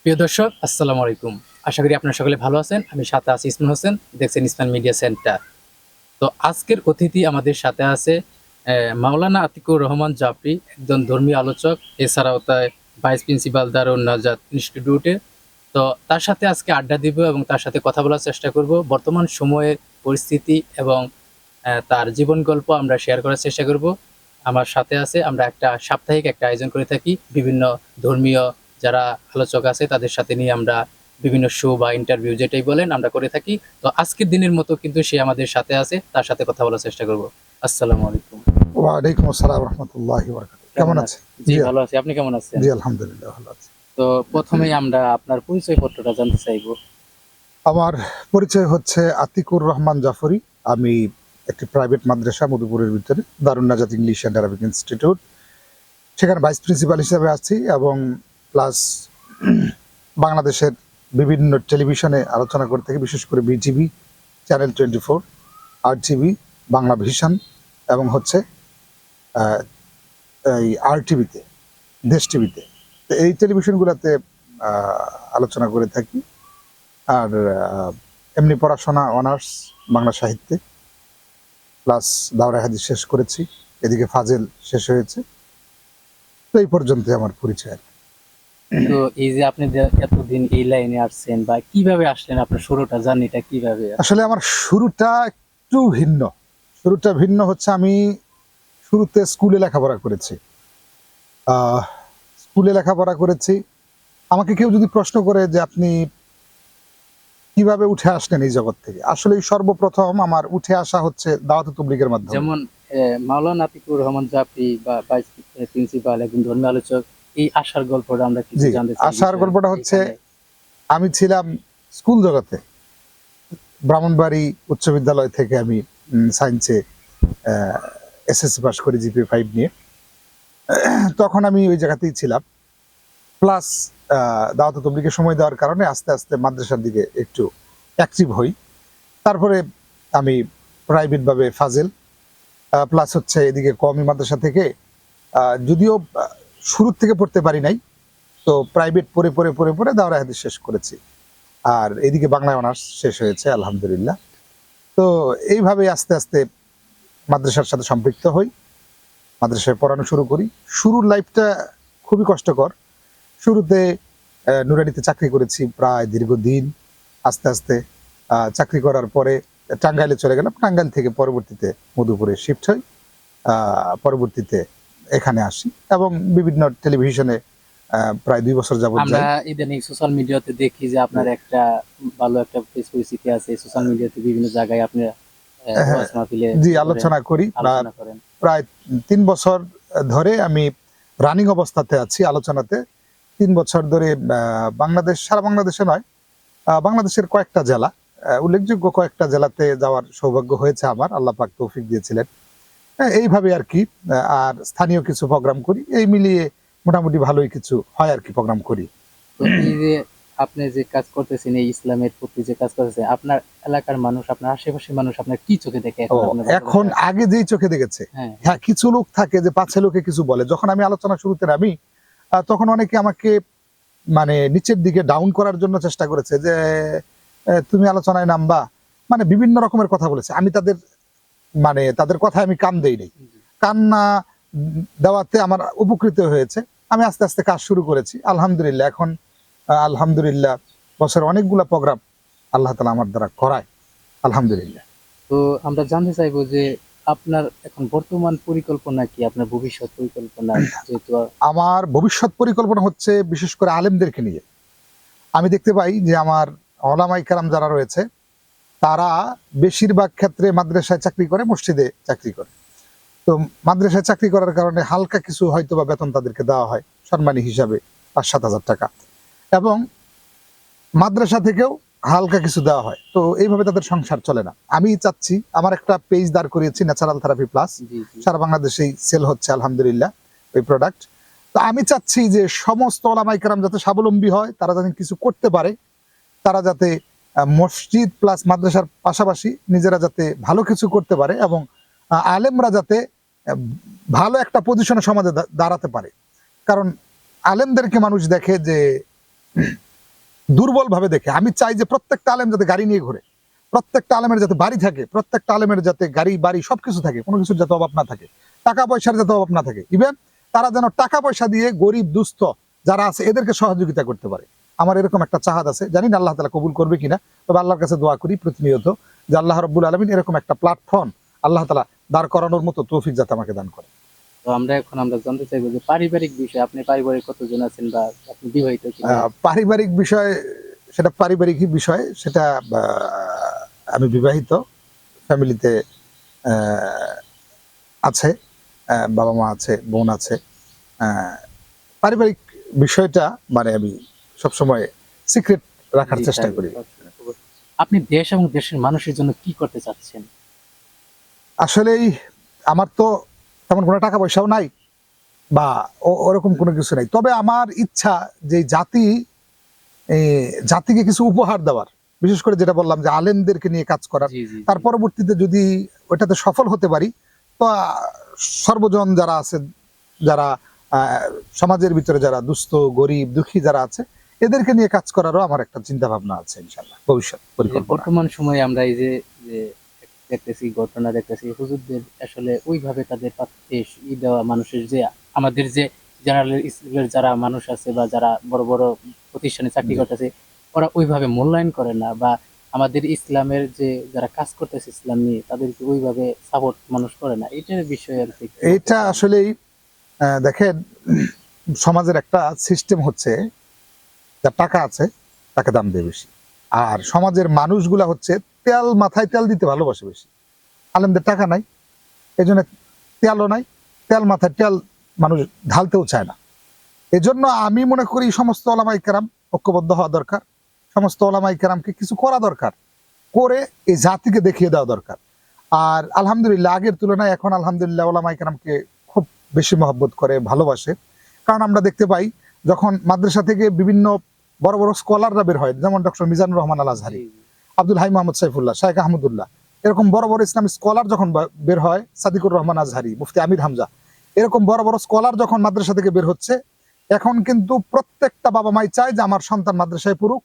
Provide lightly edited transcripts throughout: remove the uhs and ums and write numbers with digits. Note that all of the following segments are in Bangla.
প্রিয় দর্শক, আসসালামু আলাইকুম। আশা করি আপনারা সকলে ভালো আছেন। আমি সাথে আছি ইসমাইল হোসেন, দেখছেন ইসমাইল মিডিয়া সেন্টার। তো আজকের অতিথি আমাদের সাথে আছে মাওলানা আতিকুর রহমান জাফরি, একজন ধর্মীয় আলোচক, এছাড়াও তার ভাইস প্রিন্সিপাল দারুন নাজাত ইনস্টিটিউটে। তো তার সাথে আজকে আড্ডা দিব এবং তার সাথে কথা বলার চেষ্টা করব। বর্তমান সময়ের পরিস্থিতি এবং তার জীবন গল্প আমরা শেয়ার করার চেষ্টা করব। আমার সাথে আছে, আমরা একটা সাপ্তাহিক একটা আয়োজন করে থাকি। বিভিন্ন ধর্মীয় যারা আলোচক আছে তাদের সাথে নিয়ে আমরা বিভিন্ন শো বা ইন্টারভিউ যেটাই বলেন আমরা করে থাকি। তো আজকের দিনের মতো কিন্তু সে আমাদের সাথে আছে, তার সাথে কথা বলার চেষ্টা করব। আসসালামু আলাইকুম। ওয়ালাইকুম আসসালাম রহমতুল্লাহি ওয়া বারাকাতুহু। কেমন আছেন? জি, ভালো আছি। আপনি কেমন আছেন? জি আলহামদুলিল্লাহ ভালো আছি। তো প্রথমেই আমরা আপনার পরিচয় পত্রটা জানতে চাইবো। আমার পরিচয় হচ্ছে আতিকুর রহমান জাফরি। আমি একটি প্রাইভেট মাদ্রাসা মধুপুরের ভিতরে দারুন নাজাত ইংলিশ অ্যান্ড আরবিক ইনস্টিটিউট, সেখানে ভাইস প্রিন্সিপাল হিসেবে আছি এবং প্লাস বাংলাদেশের বিভিন্ন টেলিভিশনে আলোচনা করে থাকি, বিশেষ করে BTV, channel 24, RTV, Bangla vision এবং হচ্ছে আহ, এই RTV-তে, দেশ টিভিতে। তো এই টেলিভিশনগুলোতে আলোচনা করে থাকি। আর এমনি পড়াশোনা অনার্স বাংলা সাহিত্যে, প্লাস দাওরায়ে হাদিস শেষ করেছি, এদিকে ফাজেল শেষ হয়েছে। তো এই পর্যন্তই আমার পরিচয় আর কি। তো এই যে আপনি যে এতদিন এই লাইনে আসছেন বা কিভাবে আসলেন, আপনার শুরুটা জার্নিটা কিভাবে? আসলে আমার শুরুটা একটু ভিন্ন। শুরুটা ভিন্ন হচ্ছে, আমি শুরুতে স্কুলে লেখাপড়া করেছি। স্কুলে লেখাপড়া করেছি। আমাকে কেউ যদি প্রশ্ন করে যে আপনি কিভাবে উঠে আসলেন এই জগৎ থেকে, আসলে সর্বপ্রথম আমার উঠে আসা হচ্ছে দাওয়াত তাবলীগের মাধ্যমে। যেমন মাওলানা আতিকুর রহমান জাফরি বা ভাইস প্রিন্সিপাল একজন ধর্মীয় আলোচক, এই আসার গল্পটা আমরা কিছু জি, জানতে চাই। আসার গল্পটা হচ্ছে, আমি ছিলাম স্কুল জগতে, ব্রাহ্মণবাড়ি উচ্চ বিদ্যালয় থেকে আমি সায়েন্সে SSC পাস করি GPA 5 নিয়ে। তখন আমি ওই জায়গাতেই ছিলাম। প্লাস দাওয়াত তাবলীগে সময় দেওয়ার কারণে আস্তে আস্তে মাদ্রাসার দিকে একটু অ্যাক্টিভ হই। তারপরে আমি প্রাইভেটভাবে ফাজেল, প্লাস হচ্ছে এদিকে কওমি মাদ্রাসা থেকে, যদিও শুরুর থেকে পড়তে পারি নাই, তো প্রাইভেট পড়ে পড়ে পড়ে পড়ে দাওরায়ে হাদিস শেষ করেছি। আর এদিকে বাংলায় অনার্স শেষ হয়েছে আলহামদুলিল্লাহ। তো এইভাবে আস্তে আস্তে মাদ্রাসার সাথে সম্পৃক্ত হই, মাদ্রাসায় পড়ানো শুরু করি। শুরুর লাইফটা খুবই কষ্টকর। শুরুতে নুরানিতে চাকরি করেছি প্রায় দীর্ঘদিন। আস্তে আস্তে চাকরি করার পরে টাঙ্গাইলে চলে গেলাম। টাঙ্গাইল থেকে পরবর্তীতে মধুপুরে শিফট হই। পরবর্তীতে এখানে আসি এবং বিভিন্ন টেলিভিশনে প্রায় 2 বছর যাবত আমরা যাই। ইদানিং সোশ্যাল মিডিয়াতে দেখি যে আপনার একটা ভালো একটা ফেস পরিচিতি আছে সোশ্যাল মিডিয়াতে, বিভিন্ন জায়গায় আপনি ওয়াজ মাহফিলে জি আলোচনা করি। আলোচনা করেন। প্রায় 3 বছর ধরে আমি রানিং অবস্থাতে আছি আলোচনাতে। 3 বছর ধরে বাংলাদেশ, সারা বাংলাদেশে নয়, বাংলাদেশের কয়েকটা জেলা, উল্লেখযোগ্য কয়েকটা জেলাতে যাওয়ার সৌভাগ্য হয়েছে আমার, আল্লাহ পাক তৌফিক দিয়েছিলেন। এইভাবে আর কি। আর স্থানীয় কিছু প্রোগ্রাম করি, এই মিলিয়ে মোটামুটি ভালোই কিছু হয় আর কি, প্রোগ্রাম করি। তো এই যে আপনি যে কাজ করতেছেন, এই ইসলামের প্রতি যে কাজ করতেছেন, আপনার এলাকার মানুষ, আপনার আশেপাশের মানুষ আপনার কি চোখে দেখে এখন? এখন আগে যেই চোখে দেখেছে, হ্যাঁ, হ্যাঁ কিছু লোক থাকে যে পাছে লোকে কিছু বলে। যখন আমি আলোচনা শুরুতে নামি, তখন অনেকে আমাকে মানে নিচের দিকে ডাউন করার জন্য চেষ্টা করেছে যে তুমি আলোচনায় নামবা, মানে বিভিন্ন রকমের কথা বলেছে। আমি তাদের কথায় আমি কান দেই নাই। কান না দেওয়াতে আমার উপকৃত হয়েছে। আমি আস্তে আস্তে কাজ শুরু করেছি আলহামদুলিল্লাহ। এখন আলহামদুলিল্লাহ বছর অনেকগুলা প্রোগ্রাম আল্লাহ তাআলা আমার দ্বারা করায় আলহামদুলিল্লাহ। তো আমরা জানতে চাইবো যে আপনার এখন বর্তমান পরিকল্পনা কি, আপনার ভবিষ্যৎ পরিকল্পনা? যেহেতু আমার ভবিষ্যৎ পরিকল্পনা হচ্ছে বিশেষ করে আলেমদেরকে নিয়ে। আমি দেখতে পাই যে আমার ওলামায়ে কেরাম যারা রয়েছে, তারা বেশিরভাগ ক্ষেত্রে মাদ্রাসায় চাকরি করে, মসজিদে চাকরি করে। তো মাদ্রাসায় চাকরি করার কারণে হালকা কিছু হয়তো বা বেতন তাদেরকে দেওয়া হয় সম্মানী হিসাবে 5-7 হাজার টাকা, এবং মাদ্রাসা থেকেও হালকা কিছু দেওয়া হয়। তো এইভাবে তাদের সংসার চলে না। আমি চাচ্ছি, আমার একটা পেজ দাঁড় করিয়েছি, ন্যাচারাল থেরাপি প্লাস, সারা বাংলাদেশেই সেল হচ্ছে আলহামদুলিল্লাহ ওই প্রোডাক্ট। তো আমি চাচ্ছি যে সমস্ত ওলামায়ে কেরাম যাতে স্বাবলম্বী হয়, তারা যাতে কিছু করতে পারে, তারা যাতে মসজিদ প্লাস মাদ্রাসার পাশাপাশি নিজেরা যাতে ভালো কিছু করতে পারে, এবং আলেমরা যাতে ভালো একটা পজিশনে সমাজে দাঁড়াতে পারে। কারণ আলেমদেরকে মানুষ দেখে যে দুর্বল ভাবে দেখে। আমি চাই যে প্রত্যেকটা আলেম যাতে গাড়ি নিয়ে ঘুরে, প্রত্যেকটা আলেমের যাতে বাড়ি থাকে, প্রত্যেকটা আলেমের যাতে গাড়ি বাড়ি সবকিছু থাকে, কোনো কিছুর যাতে অভাব না থাকে, টাকা পয়সার যাতে অভাব না থাকে। ইভেন তারা যেন টাকা পয়সা দিয়ে গরিব দুস্থ যারা আছে এদেরকে সহযোগিতা করতে পারে। আমার এরকম একটা চাহাত আছে, জানি না আল্লাহ তাআলা কবুল করবে কিনা, তবে আল্লাহর কাছে দোয়া করি প্রতিনিয়ত যে আল্লাহ রাব্বুল আলামিন এরকম একটা প্ল্যাটফর্ম আল্লাহ তাআলা দাঁড় করানোর মতো তৌফিক যাতে আমাকে দান করে। তো আমরা জানতে চাইবো যে পারিবারিক বিষয়, আপনি পারিবারিক কতজন আছেন বা আপনি বিবাহিত কিনা? পারিবারিক বিষয়, সেটা পারিবারিকই বিষয়, সেটা আমি বিবাহিত, ফ্যামিলিতে আছে, বাবা মা আছে, বোন আছে। আহ, পারিবারিক বিষয়টা মানে আমি সবসময় সিক্রেট রাখার জি, চেষ্টা তাই। করি। আপনি দেশ এবং দেশের মানুষের জন্য কি করতে চাচ্ছেন? আসলেই আমার তো তেমন কোনো টাকা পয়সাও নাই বা ওরকম কোনো কিছু নাই, তবে আমার ইচ্ছা যে জাতিকে কিছু উপহার দেওয়ার, বিশেষ করে যেটা বললাম যে আলেমদেরকে নিয়ে কাজ করার। জি, জি, তার জি। পরবর্তীতে যদি ওটাতে সফল হতে পারি, তো সর্বজন যারা আছে, যারা আহ, সমাজের ভিতরে যারা দুস্থ গরিব দুঃখী যারা আছে, এদেরকে নিয়ে কাজ করারও আমার একটা চিন্তা ভাবনা আছে ইনশাল্লাহ, ভবিষ্যৎ যে পরিকল্পনা। বর্তমান সময়ে আমরা এই যে যে দেখতেছি, ঘটনা দেখতেছি, হুজুরদের আসলে ওইভাবে তাদের পাচ্ছে ই দেওয়া, মানুষের যে আমাদের যে জেনারেল স্কুলের যারা মানুষ আছে বা যারা বড় বড় প্রতিষ্ঠানে চাকরি জি। করতেছে, ওরা ওইভাবে মূল্যায়ন করে না, বা আমাদের ইসলামের যে যারা কাজ করতেছে ইসলাম নিয়ে তাদেরকে ওইভাবে সাপোর্ট মানুষ করে না। এটার বিষয়ে আর কি কি বলতে এইটা চান? আসলেই দেখেন, সমাজের একটা সিস্টেম হচ্ছে, যার টাকা আছে তাকে দাম দেয় বেশি, আর সমাজের মানুষগুলা হচ্ছে তেল মাথায় তেল দিতে ভালোবাসে বেশি। আলেমদের টাকা নাই, এই জন্য তেলও নাই, তেল মাথায় তেল মানুষ ঢালতেও চায় না। এজন্য আমি মনে করি সমস্ত ওলামাই কেরাম ঐক্যবদ্ধ হওয়া দরকার, সমস্ত ওলামাই কেরামকে কিছু করা দরকার, করে এই জাতিকে দেখিয়ে দেওয়া দরকার। আর আলহামদুলিল্লাহ আগের তুলনায় এখন আলহামদুলিল্লাহ ওলামাই কেরামকে খুব বেশি মহব্বত করে, ভালোবাসে। কারণ আমরা দেখতে পাই যখন মাদ্রাসা থেকে বিভিন্ন বড় বড় স্কলাররা বের হয়, যেমন ডক্টর মিজানুর রহমান আল আজহারি, জি, জি। আব্দুল হাই মোহাম্মদ সাইফুল্লাহ, শাইখ আহমদুল্লাহ, এরকম বড় বড় ইসলামিক স্কলার যখন বের হয়, সাদিকুর রহমান আজহারি, মুফতি আমির হামজা, এরকম বড় বড় স্কলার যখন মাদ্রাসা থেকে বের হচ্ছে, এখন কিন্তু প্রত্যেকটা বাবা মাই চায় যে আমার সন্তান মাদ্রাসায় পড়ুক,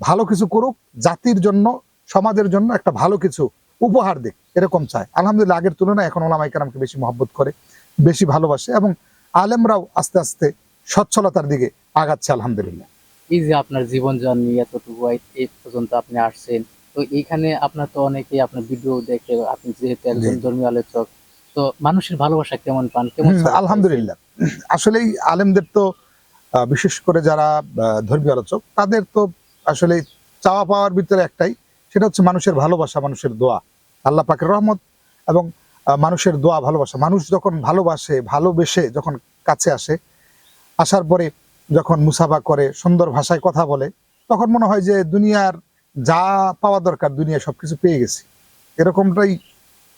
ভালো কিছু করুক, জাতির জন্য সমাজের জন্য একটা ভালো কিছু উপহার দিক, এরকম চায়। আলহামদুলিল্লাহ আগের তুলনায় এখন ওলামাই কেরামকে বেশি মহব্বত করে, বেশি ভালোবাসে, এবং আলেমরাও আস্তে আস্তে সচ্ছলতার দিকে আগাচ্ছে আলহামদুলিল্লাহ। এই যে আপনার জীবন জার্নি এতটুকু এই পর্যন্ত আপনি আসছেন, তো এইখানে আপনার তো অনেকেই আপনার ভিডিও দেখে, আপনি যেহেতু জি। একজন ধর্মীয় আলোচক, তো মানুষের ভালোবাসা কেমন পান, কেমন সাপোর্ট পাইছেন? আলহামদুলিল্লাহ। আসলেই আলেমদের তো বিশেষ করে যারা ধর্মীয় আলোচক, তাদের তো আসলে চাওয়া পাওয়ার ভিতরে একটাই, সেটা হচ্ছে মানুষের ভালোবাসা, মানুষের দোয়া, আল্লাহ পাকের রহমত, এবং মানুষের দোয়া, ভালোবাসা। মানুষ যখন ভালোবাসে, ভালোবেসে যখন কাছে আসে, আসার পরে যখন মুসাফা করে, সুন্দর ভাষায় কথা বলে, তখন মনে হয় যে দুনিয়ার যা পাওয়া দরকার দুনিয়া সবকিছু পেয়ে গেছি, এরকমটাই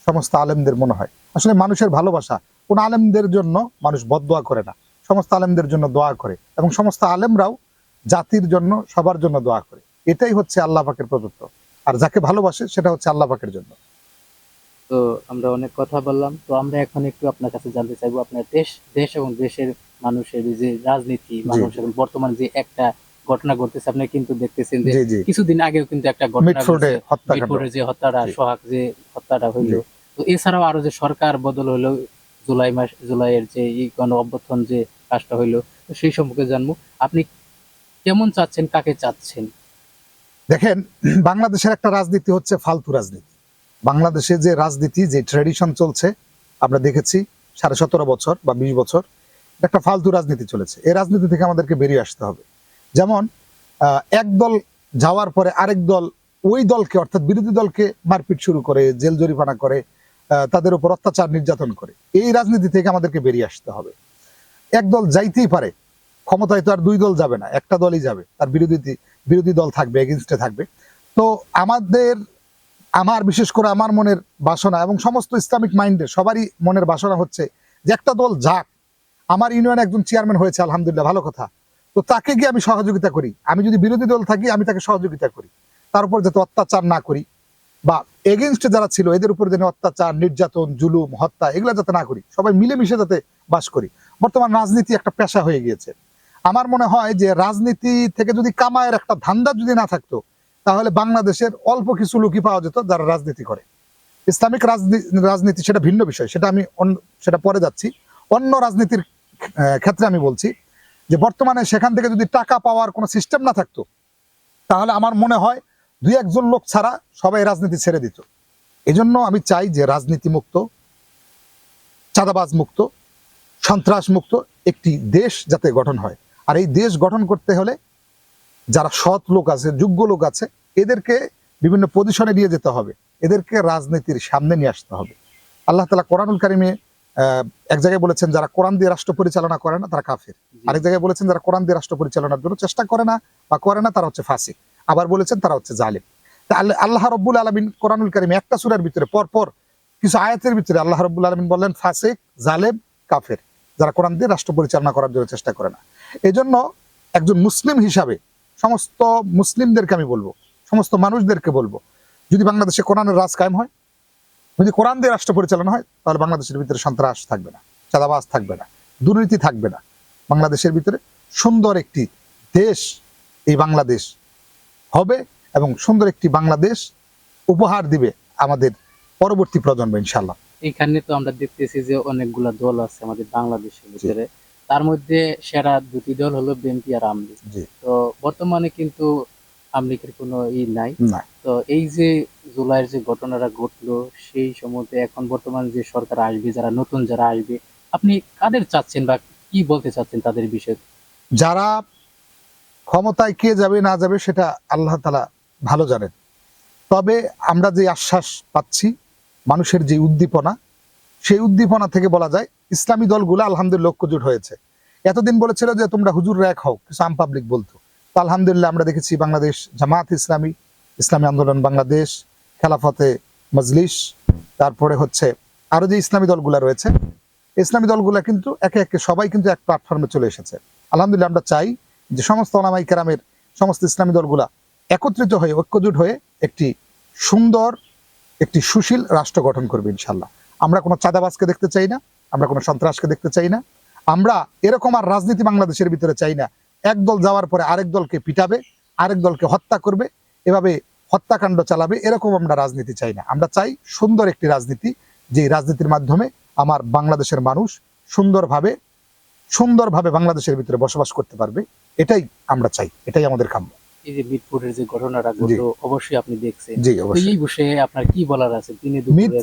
সমস্ত আলেমদের মনে হয়। আসলে মানুষের ভালোবাসা, কোন আলেমদের জন্য মানুষ বদদোয়া করে না, সমস্ত আলেমদের জন্য দোয়া করে, এবং সমস্ত আলেমরাও জাতির জন্য, সবার জন্য দোয়া করে। এটাই হচ্ছে আল্লাহ পাকের প্রদত্ত, আর যাকে ভালোবাসে সেটা হচ্ছে আল্লাহ পাকের জন্য। তো আমরা অনেক কথা বললাম, তো আমরা এখন একটু আপনার কাছে জানতে চাইবো আপনার দেশ দেশ এবং দেশের মানুষের যে রাজনীতি, জি মানুষ এবং বর্তমান যে একটা ঘটনা ঘটতেছে, আপনি কিন্তু দেখতেছেন যে জি জি কিছুদিন আগেও কিন্তু একটা ঘটনা মিটফোর্ডে ঘটছে, হত্যাকাণ্ড। মিরপুরের যে হত্যাটা, জি সোহাগ যে হত্যাটা হইলো। জি তো এছাড়াও আরো যে সরকার বদল হইলো, জুলাইয়ের যে এই গণ অভ্যুত্থান যে কাজটা হইলো, তো সেই সম্পর্কে জানবো। আপনি কেমন চাচ্ছেন, কাকে চাচ্ছেন? দেখেন, বাংলাদেশের একটা রাজনীতি হচ্ছে ফালতু রাজনীতি। বাংলাদেশে যে রাজনীতি, যে ট্রেডিশন চলছে, আমরা দেখেছি 17.5 বছর বা 20 বছর, একটা ফালতু রাজনীতি চলেছে। এই রাজনীতি থেকে আমাদেরকে বেরিয়ে আসতে হবে। যেমন এক দল যাওয়ার পরে আরেক দল ওই দলকে, অর্থাৎ বিরোধী দলকে মারপিট শুরু করে, জেল জরিমানা করে, তাদের উপর অত্যাচার নির্যাতন করে। এই রাজনীতি থেকে আমাদেরকে বেরিয়ে আসতে হবে। এক দল যাইতেই পারে ক্ষমতায়, তো আর দুই দল যাবে না, একটা দলই যাবে, তার বিরোধী দল থাকবে, এগেনস্টে থাকবে। তো আমার বিশেষ করে আমার মনের বাসনা, এবং সমস্ত ইসলামিক মাইন্ডের সবারই মনের বাসনা হচ্ছে যে একটা দল যাক। আমার ইউনিয়নে একজন চেয়ারম্যান হয়েছে আলহামদুলিল্লাহ, ভালো কথা। তো তাকে গিয়ে আমি সহযোগিতা করি, আমি যদি বিরোধী দল থাকি আমি তাকে সহযোগিতা করি, তার উপর যাতে অত্যাচার না করি, বা এগেনস্টে যারা ছিল এদের উপর যেন অত্যাচার, নির্যাতন, জুলুম, হত্যা এগুলো যাতে না করি, সবাই মিলেমিশে যাতে বাস করি। বর্তমান রাজনীতি একটা পেশা হয়ে গিয়েছে। আমার মনে হয় যে রাজনীতি থেকে যদি কামায়ের একটা ধান্দা যদি না থাকতো, তাহলে বাংলাদেশের অল্প কিছু লোকই পাওয়া যেত যারা রাজনীতি করে। ইসলামিক রাজনীতি সেটা ভিন্ন বিষয়, সেটা আমি সেটা পরে যাচ্ছি। অন্য রাজনীতির ক্ষেত্রে আমি বলছি যে বর্তমানে সেখান থেকে যদি টাকা পাওয়ার কোনো সিস্টেম না থাকতো, তাহলে আমার মনে হয় দুই একজন লোক ছাড়া সবাই রাজনীতি ছেড়ে দিত। এজন্য আমি চাই যে রাজনীতি মুক্ত, চাঁদাবাজ মুক্ত, সন্ত্রাস মুক্ত একটি দেশ যাতে গঠন হয়। আর এই দেশ গঠন করতে হলে যারা সৎ লোক আছে, যোগ্য লোক আছে, এদেরকে বিভিন্ন পজিশনে নিয়ে যেতে হবে, এদেরকে রাজনীতির সামনে নিয়ে আসতে হবে। আল্লাহ তাআলা কোরআনুল কারিমে এক জায়গায় বলেছেন যারা কোরআন দিয়ে রাষ্ট্র পরিচালনা করে না তারা কাফের। আরেক জায়গায় বলেছেন যারা কোরআন দিয়ে রাষ্ট্র পরিচালনার জন্য চেষ্টা করে না বা করে না তারা হচ্ছে ফাসিক। আবার বলেছেন তারা হচ্ছে জালিম। তা আল্লাহ রাব্বুল আলামিন কোরআনুল কারিমে একটা সূরার ভিতরে পরপর কিছু আয়াতের ভিতরে আল্লাহ রাব্বুল আলামিন বললেন ফাসিক, জালেম, কাফের, যারা কোরআন দিয়ে রাষ্ট্র পরিচালনা করার জন্য চেষ্টা করে না। এজন্য একজন মুসলিম হিসাবে সমস্ত মুসলিমদেরকে আমি বলবো, সমস্ত মানুষদেরকে বলবো, যদি বাংলাদেশে কোরআনের রাজ কায়েম হয়, যদি কোরআন দিয়ে রাষ্ট্র পরিচালনা হয়, তাহলে বাংলাদেশের ভিতরে সন্ত্রাস থাকবে না, চাঁদাবাজ থাকবে না, দুর্নীতি থাকবে না। বাংলাদেশের ভিতরে সুন্দর একটি দেশ এই বাংলাদেশ হবে এবং সুন্দর একটি বাংলাদেশ উপহার দিবে আমাদের পরবর্তী প্রজন্ম ইনশাআল্লাহ। এখানে তো আমরা দেখতেছি যে অনেকগুলা দল আছে আমাদের বাংলাদেশের ভিতরে, তার মধ্যে সেরা দুটি দল হলো বিএনপি আর আওয়ামী লীগ। জি, তো বর্তমানে কিন্তু আওয়ামী লীগের কোনো নাই। না, তো এই যে জুলাইয়ের যে ঘটনাটা ঘটলো সেই সময়তে এখন বর্তমান যে সরকার আসবে, যারা নতুন যারা আসবে, আপনি কাদের চাচ্ছেন বা কি বলতে চাচ্ছেন তাদের বিষয়ে? যারা ক্ষমতায় কে যাবে না যাবে সেটা আল্লাহ তাআলা ভালো জানেন। তবে আমরা যে আশ্বাস পাচ্ছি, মানুষের যে উদ্দীপনা, সেই উদ্দীপনা থেকে বলা যায় ইসলামী দলগুলো আলহামদুলিল্লাহ ঐক্যজোট হয়েছে। এতদিন বলেছিল যে তোমরা হুজুররা এক হও, কিছু আম পাবলিক বলতো। তো আলহামদুলিল্লাহ আমরা দেখেছি বাংলাদেশ জামাত ইসলামী, ইসলামী আন্দোলন বাংলাদেশ, খেলাফতে মজলিস, তারপরে হচ্ছে আরো যে ইসলামী দলগুলো রয়েছে, ইসলামী দলগুলো কিন্তু একে একে সবাই কিন্তু এক প্ল্যাটফর্মে চলে এসেছে। আলহামদুলিল্লাহ আমরা চাই যে সমস্ত ওলামায়ে কেরামের, সমস্ত ইসলামী দলগুলা একত্রিত হয়ে, ঐক্যজোট হয়ে একটি সুন্দর, একটি সুশীল রাষ্ট্র গঠন করবে ইনশাল্লাহ। আমরা কোনো চাঁদাবাজকে দেখতে চাই না, আমরা কোনো সন্ত্রাসকে দেখতে চাই না, আমরা এরকম আর রাজনীতি বাংলাদেশের ভিতরে চাই না। এক দল যাওয়ার পরে আরেক দলকে পিটাবে, আরেক দলকে হত্যা করবে, এভাবে হত্যাকাণ্ড চালাবে, এরকম আমরা রাজনীতি চাই না। আমরা চাই সুন্দর একটি রাজনীতি, যে রাজনীতির মাধ্যমে আমার বাংলাদেশের মানুষ সুন্দরভাবে বাংলাদেশের ভিতরে বসবাস করতে পারবে। এটাই আমরা চাই, এটাই আমাদের কাম্য। এই যে মিরপুরের যে ঘটনাটা ঘটলো, অবশ্যই আপনি দেখছেন। জি, তো অবশ্যই। এই বিষয়ে আপনার কি বলার আছে? দিনে মিট দুপুরে